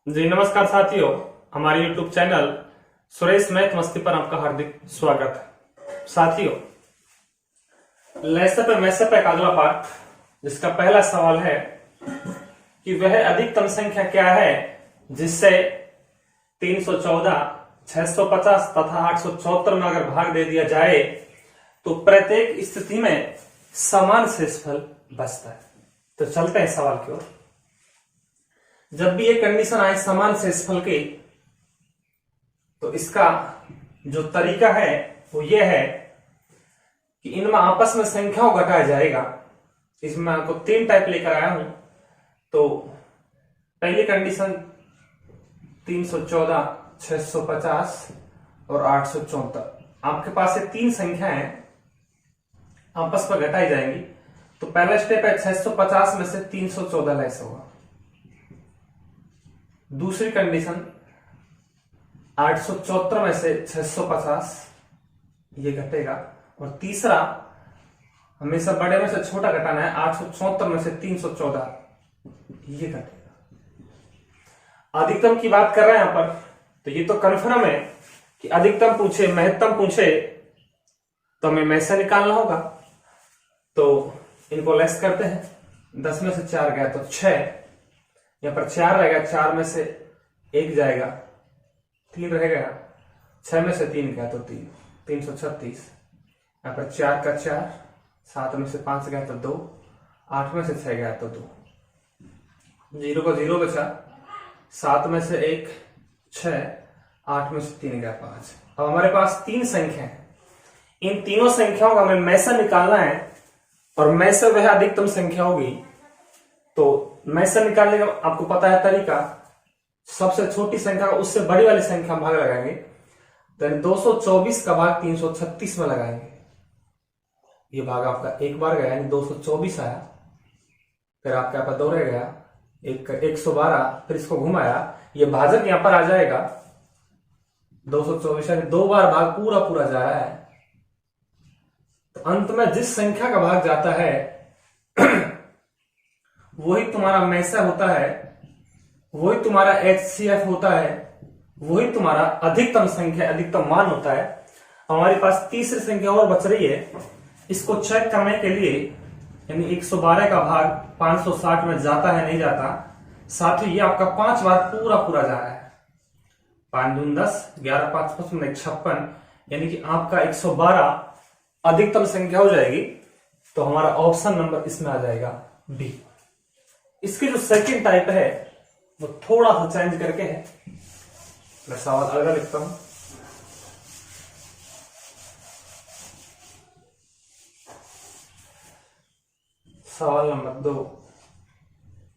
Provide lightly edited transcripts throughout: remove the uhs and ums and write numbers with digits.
जी नमस्कार साथियों, हमारे YouTube चैनल सुरेश मैथ मस्ती पर आपका हार्दिक स्वागत है। साथियों, लेसन पे मैसे पे का अगला पार्ट, जिसका पहला सवाल है कि वह अधिकतम संख्या क्या है जिससे 314, 650 तथा 874 में अगर भाग दे दिया जाए तो प्रत्येक स्थिति में समान शेषफल बचता है। तो चलते हैं सवाल की ओर। जब भी ये कंडीशन आए समान शेषफल की, तो इसका जो तरीका है वो ये है कि इनमें आपस में संख्याओं घटाया जाएगा। इसमें आपको तीन टाइप लेकर आया हूं। तो पहली कंडीशन 314, 650 और 874, आपके पास ये तीन संख्याएं आपस में घटाई जाएंगी। तो पहला स्टेप है 650 में से 314 लेस होगा। दूसरी कंडीशन 874 में से 650 ये घटेगा। और तीसरा हमेशा बड़े में से छोटा घटाना है, 874 में से 314 ये घटेगा। अधिकतम की बात कर रहे हैं यहां पर, तो ये तो कन्फर्म है कि अधिकतम पूछे महत्तम पूछे तो हमें में से निकालना होगा। तो इनको लेस करते हैं। 10 में से 4 गया तो 6, यहां पर 4 रहेगा, 4 में से 1 जाएगा, 3 रहेगा, 6 में से 3 गया तो 3, 336। यहां पर 4 का 4, 7 में से 5 गया तो 2, 8 में से 6 गया तो 2, 0 का 0 बचा, 7 में से 1 6, 8 में से 3 गया 5। अब हमारे पास तीन संख्या है, इन तीनों संख्याओं का हमें में से निकालना है और में से वह अधिकतम संख्या होगी। तो में से निकालने का आपको पता है तरीका, सबसे छोटी संख्या का उससे बड़ी वाली संख्या भाग लगाएंगे। तो 224 का भाग 336 में लगाएंगे। ये भाग आपका एक बार गया, यानी 224 आया, फिर आपके यहाँ पर 2 रह गया, 112, फिर इसको घुमाया, ये भाजक यहां पर आ जाएगा 224, यानी 2 बार भाग पूरा पूरा जा रहा है। तो अंत में जिस संख्या का भाग जाता है वही तुम्हारा में से होता है, वही तुम्हारा HCF होता है, वही तुम्हारा अधिकतम संख्या, अधिकतम मान होता है। हमारे पास तीसरी संख्या और बच रही है, इसको चेक करने के लिए, यानी 112 का भाग 560 में जाता है नहीं जाता। साथ ही ये आपका 5 बार पूरा पूरा जा रहा है, 5 दून 10, 11 5 55, 56, यानी कि आपका 112 अधिकतम संख्या हो जाएगी। तो हमारा ऑप्शन नंबर इसमें आ जाएगा बी। इसकी जो सेकंड टाइप है वो थोड़ा सा चेंज करके है, मैं सवाल अलग लिखता हूं। सवाल नंबर 2,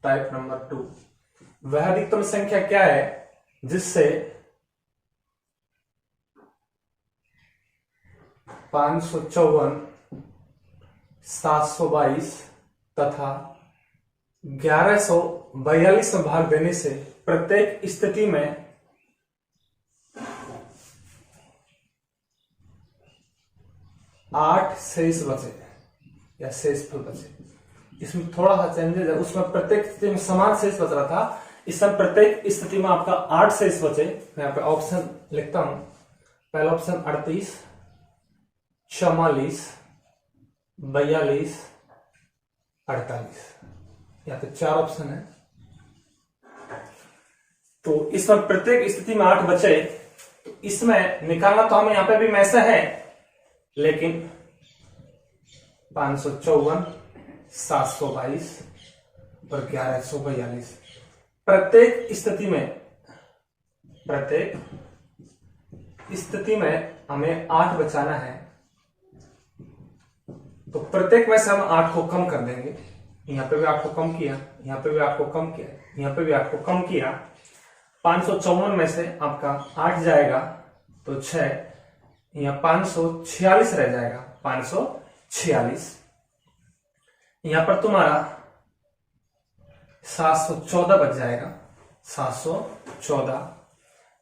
टाइप नंबर 2, वह अधिकतम संख्या क्या है जिससे 554, 722 तथा 1142 में भाग देने से प्रत्येक स्थिति में आठ शेष बचे या शेषफल बचे। इसमें थोड़ा सा चेंजेस है, उसमें प्रत्येक स्थिति में समान शेष बच रहा था, इसमें प्रत्येक स्थिति में आपका 8 शेष बचे। मैं यहाँ पे ऑप्शन लिखता हूं। पहला ऑप्शन 38, 44, 42, 48, यहाँ पे 4 ऑप्शन है। तो इसमें प्रत्येक स्थिति में 8 बचे, तो इसमें निकालना तो हमें यहां पे भी में से है, लेकिन 554, 722 और 1142 प्रत्येक स्थिति में हमें 8 बचाना है। तो प्रत्येक में से हम 8 को कम कर देंगे। यहां पे भी 8 को कम किया, यहां पे भी 8 को कम किया, यहां पे भी 8 को कम किया। 554 में से आपका 8 जाएगा तो 6, यहां 546 रह जाएगा, 546। यहां पर तुम्हारा 714 बच जाएगा, 714।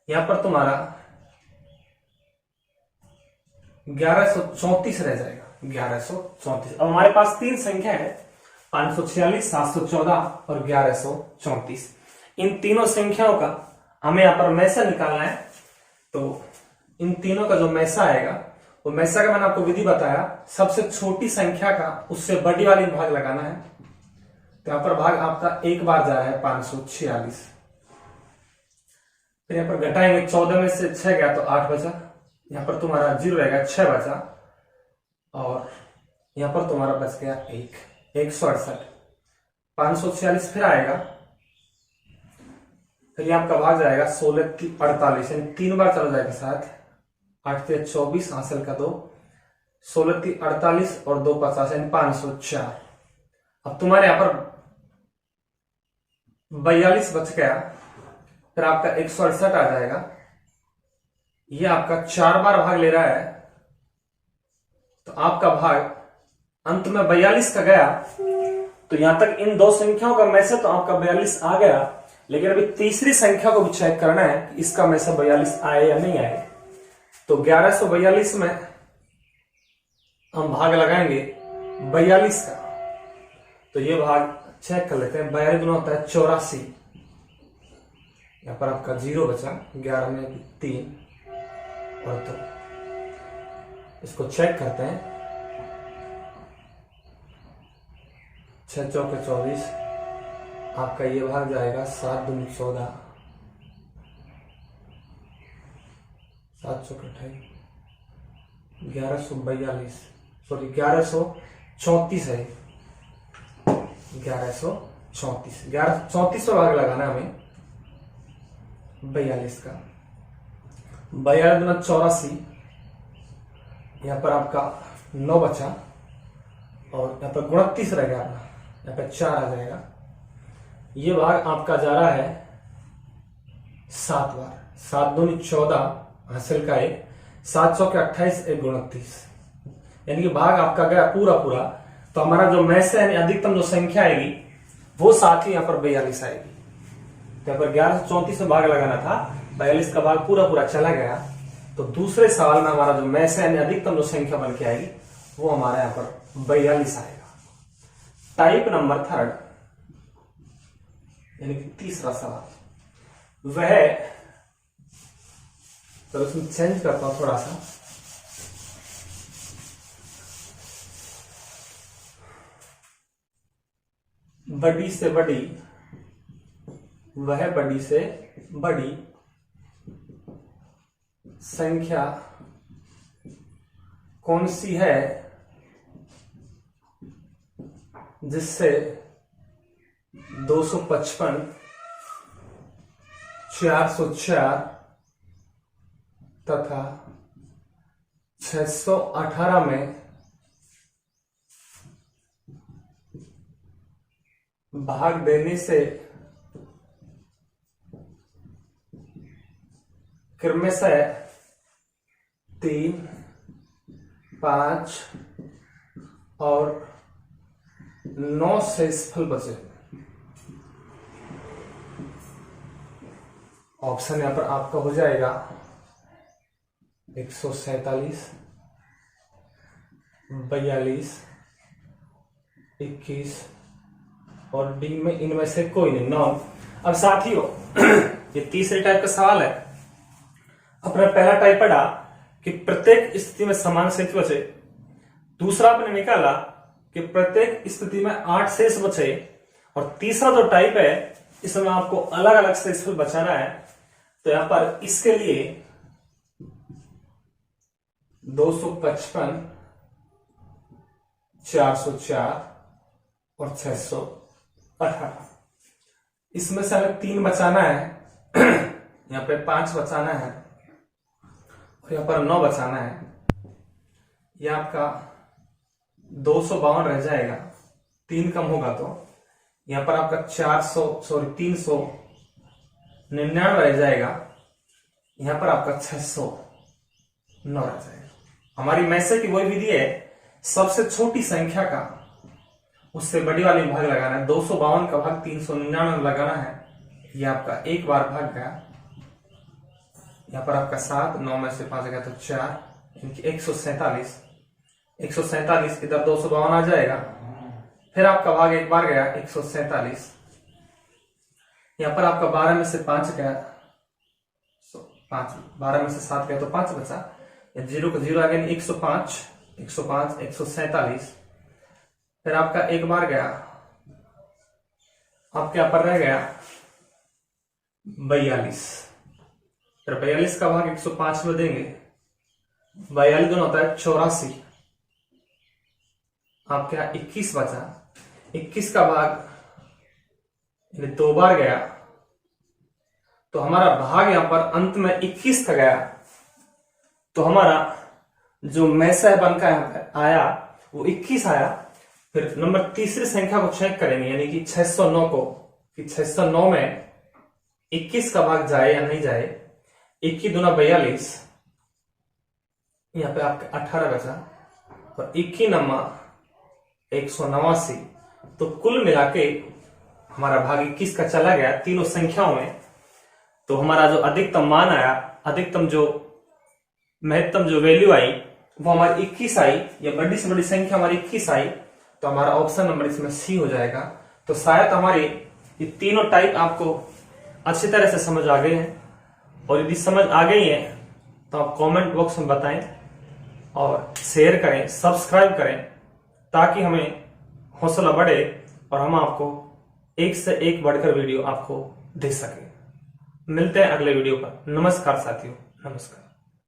यहां पर तुम्हारा 1134 रह जाएगा, 1134। अब हमारे पास तीन संख्या है, 546, 714 और 1134। इन तीनों संख्याओं का हमें यहाँ पर मैसा निकालना है। तो इन तीनों का जो मैसा आएगा, वो मैसा का मैंने आपको विधि बताया, सबसे छोटी संख्या का उससे बड़ी वाली भाग लगाना है। तो यहाँ पर भाग आपका एक बार जा रहा है 546। फिर यहाँ पर घटाएंगे, 14 में से 6 गया तो 8 बचा, यहाँ पर तुम्हारा 0 रहेगा, 6 बचा, और यहाँ पर तुम्हारा बच गया 168। 546 फिर आएगा, फिर आपका भाग जाएगा 16 की 48, यानी 3 बार चला जाएगा साथ। 8 से 24 हासिल का 2, 16 की 48 और 2 50, यानी 504। अब तुम्हारे यहां पर 42 बच गया, फिर आपका 168 आ जाएगा। ये आपका 4 बार भाग ले रहा है, तो आपका भाग अंत में 42 का गया। तो यहां तक इन दो संख्याओं का मैसे तो आपका 42 आ गया, लेकिन अभी तीसरी संख्या को भी चेक करना है कि इसका मैसे 42 आए या नहीं आए। तो 1142 में हम भाग लगाएंगे 42 का। तो ये भाग चेक कर लेते हैं। 42 गुना होता है 84, यहां पर आपका 0 बचा, 11 में 3 और 2। इसको चेक करते हैं। 6 चौके 24, आपका ये भाग जाएगा 7 दूनी 14, 7 चौके 28, 1142, सॉरी 1134 है, 1134 पर भाग लगाना है हमें 42 का। 42 दूना 84, यहाँ पर आपका 9 बचा, और यहाँ पर 29 रह गया अपना, यहाँ पर 4 आ जाएगा। ये भाग आपका जा रहा है 7 बार, 7 दूनी 14 हासिल का 1, 7 चौके 28, 1 29, यानी कि भाग आपका गया पूरा पूरा। तो हमारा जो मैसे यानी अधिकतम जो संख्या आएगी वो साथ ही यहाँ पर 42 आएगी। तो यहाँ पर 1134 में भाग लगाना था, 42 का भाग पूरा पूरा चला गया। तो दूसरे सवाल में हमारा जो मैसे यानी अधिकतम जो संख्या बन के आएगी वो हमारा यहाँ पर 42 आएगा। टाइप नंबर 3 यानी कि तीसरा सवाल वह, तो उसमें चेंज करता हूं थोड़ा सा। बड़ी से बड़ी, वह बड़ी से बड़ी संख्या कौन सी है जिससे 255, 404 तथा 618 में भाग देने से क्रमशः 3, 5 और 9 शेषफल बचे। ऑप्शन यहां पर आपका हो जाएगा 147, 42, 21 और डी में इनमें से कोई नहीं, 9। अब साथियों ये तीसरे टाइप का सवाल है। अपना पहला टाइप पढ़ा कि प्रत्येक स्थिति में समान शेष बचे। दूसरा आपने निकाला कि प्रत्येक स्थिति में 8 शेष बचे। और तीसरा जो टाइप है इसमें आपको अलग अलग शेषफल बचाना है। तो यहां पर इसके लिए 255, 404 और 618, इसमें से हमें 3 बचाना है, यहां पे 5 बचाना है और यहां पर 9 बचाना है। यह आपका 252 रह जाएगा, 3 कम होगा तो यहां पर आपका 399 रह जाएगा, यहां पर आपका 609 रह जाएगा। हमारी मैसे की वही विधि है, सबसे छोटी संख्या का उससे बड़ी वाली भाग लगाना है। 252 का भाग 399 लगाना है। यह आपका एक बार भाग गया, यहां पर आपका 7, 9 में से 5 गया तो 4, यानी 147। 147 इधर 252 आ जाएगा, फिर आपका भाग एक बार गया 147, यहाँ पर आपका 12 में से 5 गया, 5, 12 में से 7 गया तो 5 बचा, 0 का 0 आ गया, 105, 105, 147। फिर आपका एक बार गया, आपके यहाँ पर रह गया 42। फिर 42 का भाग 105 में देंगे, 42 दोनों होता है 84। आपके यहाँ 21 बचा, 21 का भाग 2 बार गया, तो हमारा भाग यहां पर अंत में 21 का गया, तो हमारा जो मैसह बन का यहाँ पर आया वो 21 आया। फिर नंबर तीसरी संख्या को चेक करेंगे, यानी कि 609 को, कि 609 में 21 का भाग जाए या नहीं जाए। 21 दूना 42, यहाँ पे आपका 18 बचा, और 21 नम्मा 189। तो कुल मिला के हमारा भाग 21 का चला गया तीनों संख्याओं में। तो हमारा जो अधिकतम मान आया, अधिकतम जो महत्तम जो वैल्यू आई वो हमारी 21 आई, या बड़ी से बड़ी संख्या हमारी 21 आई, तो हमारा ऑप्शन नंबर इसमें सी हो जाएगा। तो शायद हमारी ये तीनों टाइप आपको अच्छी तरह से समझ आ गए हैं, और यदि समझ आ गई है तो आप कमेंट बॉक्स में बताएं और शेयर करें, सब्सक्राइब करें, ताकि हमें हौसला बढ़े और हम आपको एक से एक बढ़कर वीडियो आपको दे सकें। मिलते हैं अगले वीडियो पर। नमस्कार साथियों, नमस्कार।